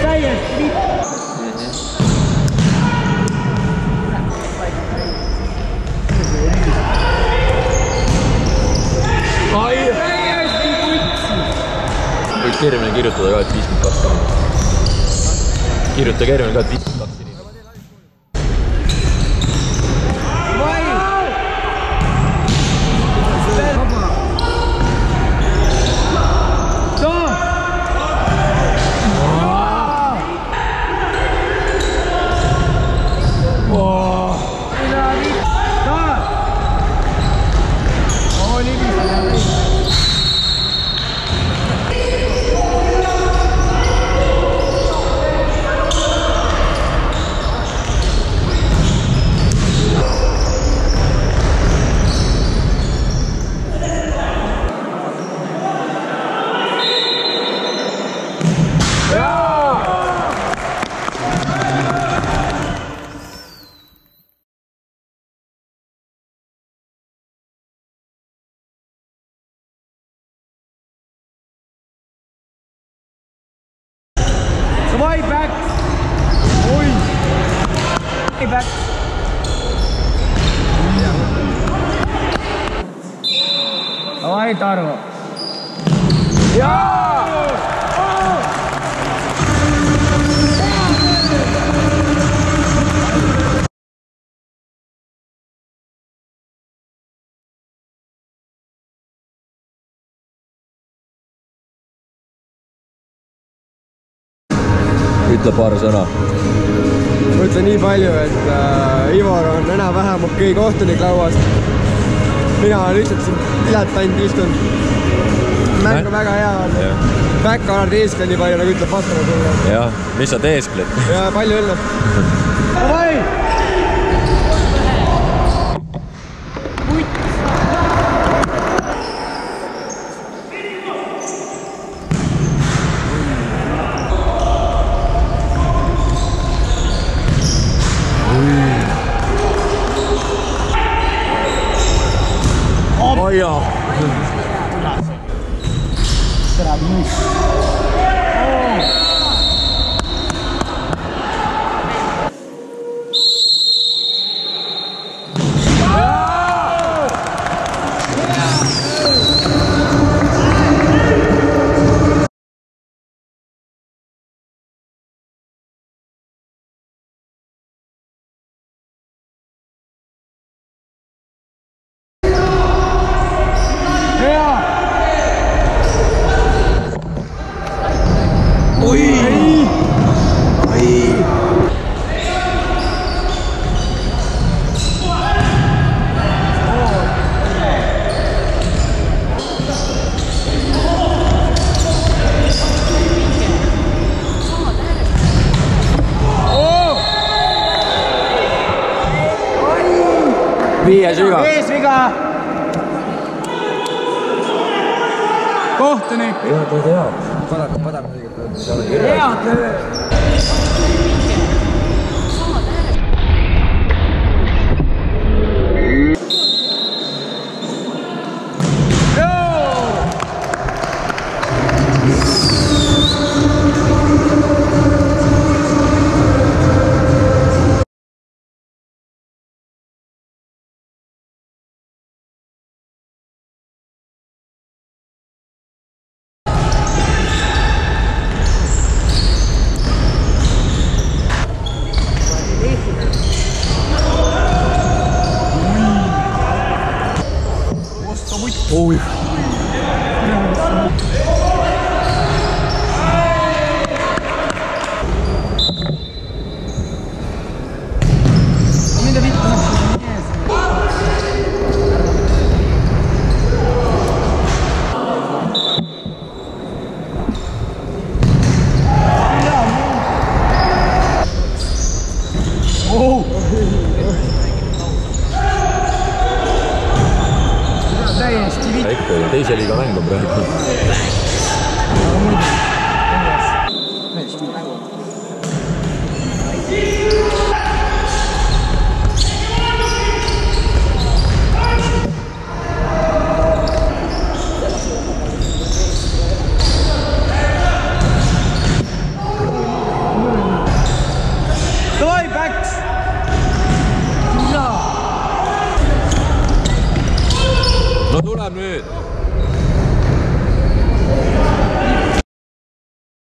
täiesti võid keerimine kirjutada ka, et 52 inimest. Kirjuta keerimine ka, et 52 inimest. Vai back! Oi! Hey back! Давай, Таро! Ütle paar sõna. Ma ütlen nii palju, et Ivor on enam-vähem okei kohtunik lauas. Mina olen lihtsalt siin dilettant istunud. Mäng on väga hea on. Back-guard eesklen nii palju, nagu ütleb Pastor sulle. Jah, mis sa teeskled? Ja palju õnne. Davai! Oia! Viies viga. Viies viga! Kohtunik! Jah, ta teab. Padam õiget. Head löö! Oi! Mida vittu näeb? Täiesti vittu. Ikka teise liiga mäng on praegu. no tuleb nüüd